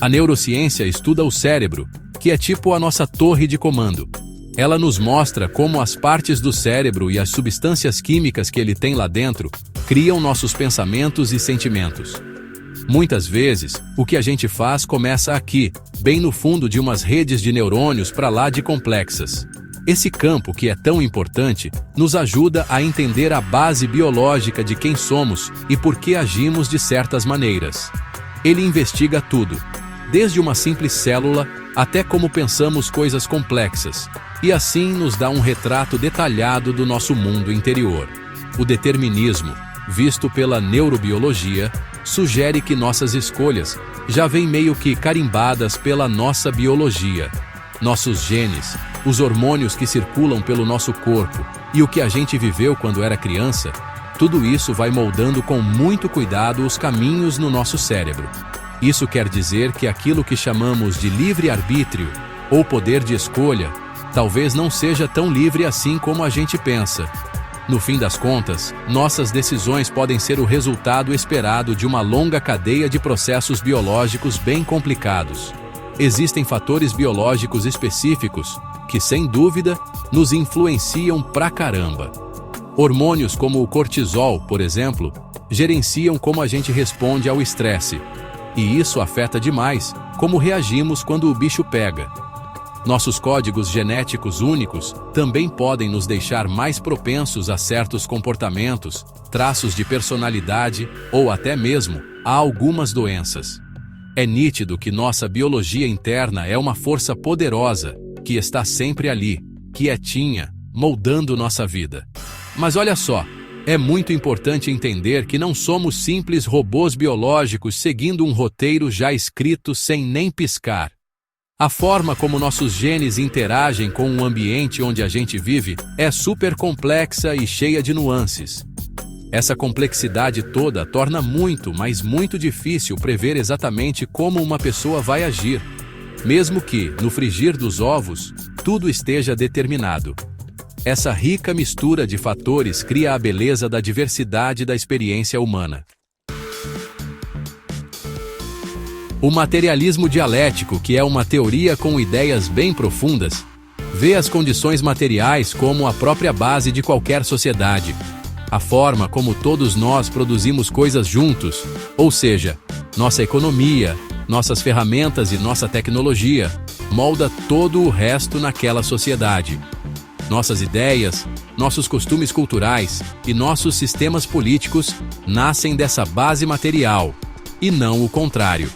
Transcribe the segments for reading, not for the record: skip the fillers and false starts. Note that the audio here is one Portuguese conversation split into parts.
A neurociência estuda o cérebro, que é tipo a nossa torre de comando. Ela nos mostra como as partes do cérebro e as substâncias químicas que ele tem lá dentro criam nossos pensamentos e sentimentos. Muitas vezes, o que a gente faz começa aqui, bem no fundo de umas redes de neurônios para lá de complexas. Esse campo, que é tão importante, nos ajuda a entender a base biológica de quem somos e por que agimos de certas maneiras. Ele investiga tudo, desde uma simples célula até como pensamos coisas complexas, e assim nos dá um retrato detalhado do nosso mundo interior. O determinismo, visto pela neurobiologia, sugere que nossas escolhas já vêm meio que carimbadas pela nossa biologia. Nossos genes, os hormônios que circulam pelo nosso corpo e o que a gente viveu quando era criança, tudo isso vai moldando com muito cuidado os caminhos no nosso cérebro. Isso quer dizer que aquilo que chamamos de livre-arbítrio, ou poder de escolha, talvez não seja tão livre assim como a gente pensa. No fim das contas, nossas decisões podem ser o resultado esperado de uma longa cadeia de processos biológicos bem complicados. Existem fatores biológicos específicos que, sem dúvida, nos influenciam pra caramba. Hormônios como o cortisol, por exemplo, gerenciam como a gente responde ao estresse. E isso afeta demais como reagimos quando o bicho pega. Nossos códigos genéticos únicos também podem nos deixar mais propensos a certos comportamentos, traços de personalidade ou até mesmo a algumas doenças. É nítido que nossa biologia interna é uma força poderosa, que está sempre ali, quietinha, moldando nossa vida. Mas olha só, é muito importante entender que não somos simples robôs biológicos seguindo um roteiro já escrito sem nem piscar. A forma como nossos genes interagem com o ambiente onde a gente vive é super complexa e cheia de nuances. Essa complexidade toda torna muito, mas muito difícil prever exatamente como uma pessoa vai agir, mesmo que, no frigir dos ovos, tudo esteja determinado. Essa rica mistura de fatores cria a beleza da diversidade da experiência humana. O materialismo dialético, que é uma teoria com ideias bem profundas, vê as condições materiais como a própria base de qualquer sociedade. A forma como todos nós produzimos coisas juntos, ou seja, nossa economia, nossas ferramentas e nossa tecnologia, molda todo o resto naquela sociedade. Nossas ideias, nossos costumes culturais e nossos sistemas políticos nascem dessa base material, e não o contrário.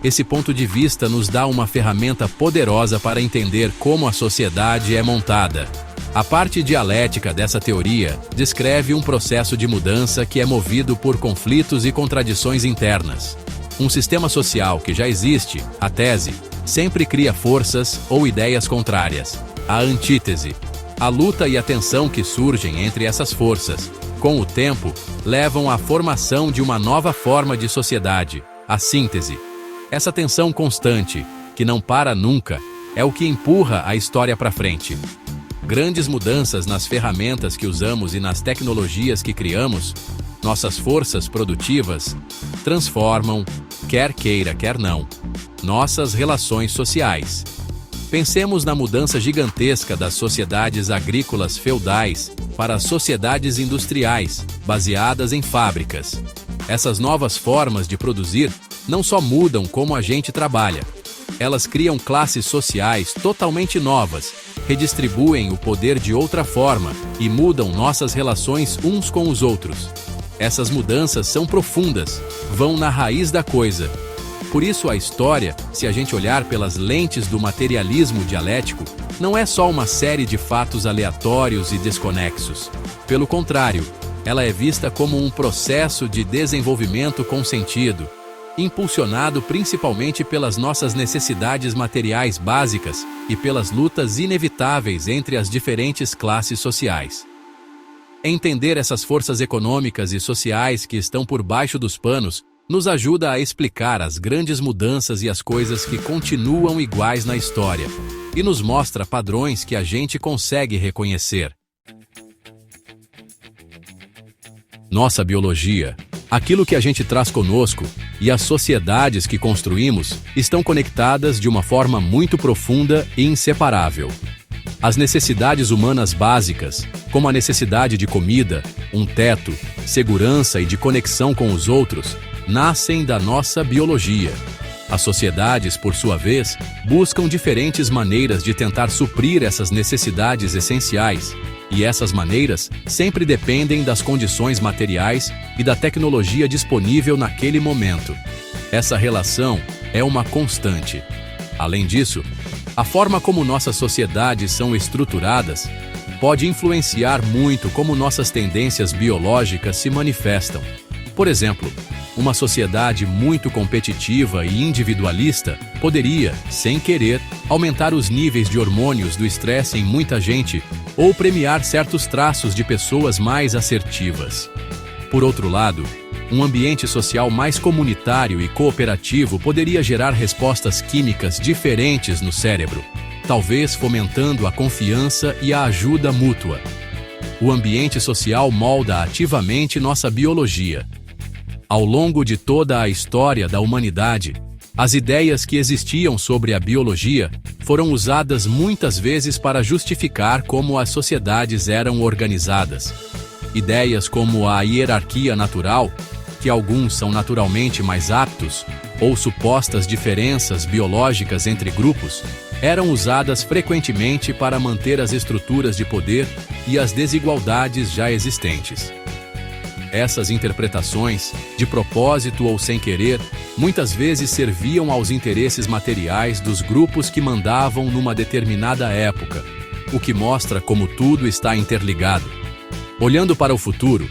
Esse ponto de vista nos dá uma ferramenta poderosa para entender como a sociedade é montada. A parte dialética dessa teoria descreve um processo de mudança que é movido por conflitos e contradições internas. Um sistema social que já existe, a tese, sempre cria forças ou ideias contrárias. A antítese, a luta e a tensão que surgem entre essas forças, com o tempo, levam à formação de uma nova forma de sociedade, a síntese. Essa tensão constante, que não para nunca, é o que empurra a história para frente. Grandes mudanças nas ferramentas que usamos e nas tecnologias que criamos, nossas forças produtivas, transformam, quer queira, quer não, nossas relações sociais. Pensemos na mudança gigantesca das sociedades agrícolas feudais para as sociedades industriais, baseadas em fábricas. Essas novas formas de produzir não só mudam como a gente trabalha, elas criam classes sociais totalmente novas, redistribuem o poder de outra forma e mudam nossas relações uns com os outros. Essas mudanças são profundas, vão na raiz da coisa. Por isso a história, se a gente olhar pelas lentes do materialismo dialético, não é só uma série de fatos aleatórios e desconexos. Pelo contrário, ela é vista como um processo de desenvolvimento com sentido, impulsionado principalmente pelas nossas necessidades materiais básicas e pelas lutas inevitáveis entre as diferentes classes sociais. Entender essas forças econômicas e sociais que estão por baixo dos panos nos ajuda a explicar as grandes mudanças e as coisas que continuam iguais na história, e nos mostra padrões que a gente consegue reconhecer. Nossa biologia, Aquilo que a gente traz conosco e as sociedades que construímos estão conectadas de uma forma muito profunda e inseparável. As necessidades humanas básicas, como a necessidade de comida, um teto, segurança e de conexão com os outros, nascem da nossa biologia. As sociedades, por sua vez, buscam diferentes maneiras de tentar suprir essas necessidades essenciais, e essas maneiras sempre dependem das condições materiais e da tecnologia disponível naquele momento. Essa relação é uma constante. Além disso, a forma como nossas sociedades são estruturadas pode influenciar muito como nossas tendências biológicas se manifestam. Por exemplo, uma sociedade muito competitiva e individualista poderia, sem querer, aumentar os níveis de hormônios do estresse em muita gente ou premiar certos traços de pessoas mais assertivas. Por outro lado, um ambiente social mais comunitário e cooperativo poderia gerar respostas químicas diferentes no cérebro, talvez fomentando a confiança e a ajuda mútua. O ambiente social molda ativamente nossa biologia. Ao longo de toda a história da humanidade, as ideias que existiam sobre a biologia foram usadas muitas vezes para justificar como as sociedades eram organizadas. Ideias como a hierarquia natural, que alguns são naturalmente mais aptos, ou supostas diferenças biológicas entre grupos, eram usadas frequentemente para manter as estruturas de poder e as desigualdades já existentes. Essas interpretações, de propósito ou sem querer, muitas vezes serviam aos interesses materiais dos grupos que mandavam numa determinada época, o que mostra como tudo está interligado. Olhando para o futuro,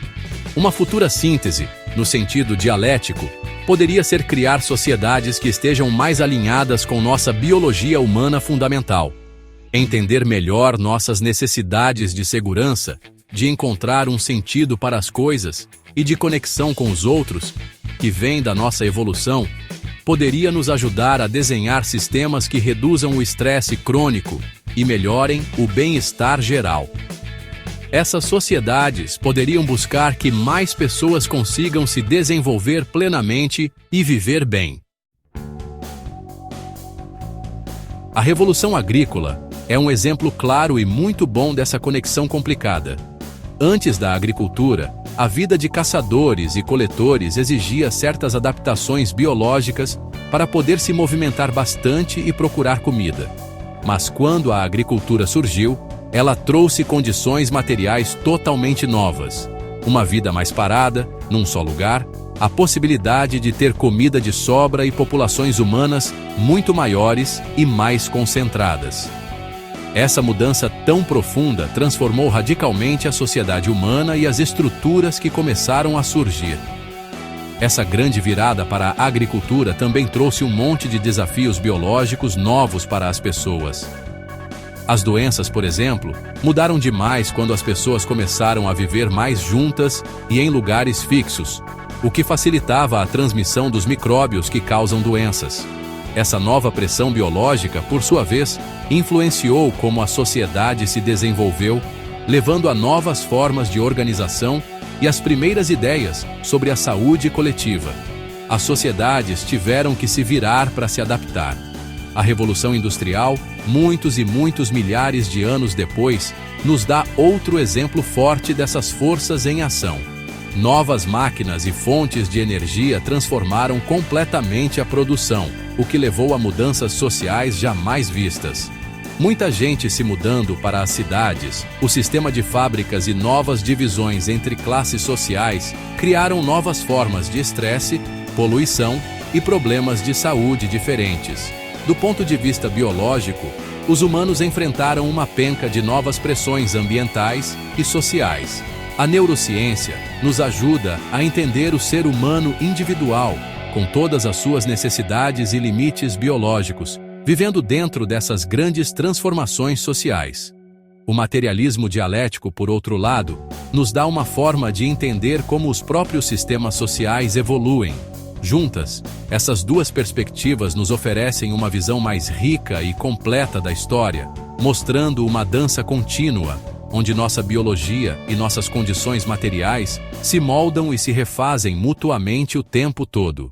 uma futura síntese, no sentido dialético, poderia ser criar sociedades que estejam mais alinhadas com nossa biologia humana fundamental, entender melhor nossas necessidades de segurança, de encontrar um sentido para as coisas e de conexão com os outros, que vem da nossa evolução, poderia nos ajudar a desenhar sistemas que reduzam o estresse crônico e melhorem o bem-estar geral. Essas sociedades poderiam buscar que mais pessoas consigam se desenvolver plenamente e viver bem. A Revolução Agrícola é um exemplo claro e muito bom dessa conexão complicada. Antes da agricultura, a vida de caçadores e coletores exigia certas adaptações biológicas para poder se movimentar bastante e procurar comida. Mas quando a agricultura surgiu, ela trouxe condições materiais totalmente novas. Uma vida mais parada, num só lugar, a possibilidade de ter comida de sobra e populações humanas muito maiores e mais concentradas. Essa mudança tão profunda transformou radicalmente a sociedade humana e as estruturas que começaram a surgir. Essa grande virada para a agricultura também trouxe um monte de desafios biológicos novos para as pessoas. As doenças, por exemplo, mudaram demais quando as pessoas começaram a viver mais juntas e em lugares fixos, o que facilitava a transmissão dos micróbios que causam doenças. Essa nova pressão biológica, por sua vez, influenciou como a sociedade se desenvolveu, levando a novas formas de organização e as primeiras ideias sobre a saúde coletiva. As sociedades tiveram que se virar para se adaptar. A Revolução Industrial, muitos e muitos milhares de anos depois, nos dá outro exemplo forte dessas forças em ação. Novas máquinas e fontes de energia transformaram completamente a produção, o que levou a mudanças sociais jamais vistas. Muita gente se mudando para as cidades, o sistema de fábricas e novas divisões entre classes sociais criaram novas formas de estresse, poluição e problemas de saúde diferentes. Do ponto de vista biológico, os humanos enfrentaram uma penca de novas pressões ambientais e sociais. A neurociência nos ajuda a entender o ser humano individual, com todas as suas necessidades e limites biológicos, vivendo dentro dessas grandes transformações sociais. O materialismo dialético, por outro lado, nos dá uma forma de entender como os próprios sistemas sociais evoluem. Juntas, essas duas perspectivas nos oferecem uma visão mais rica e completa da história, mostrando uma dança contínua, onde nossa biologia e nossas condições materiais se moldam e se refazem mutuamente o tempo todo.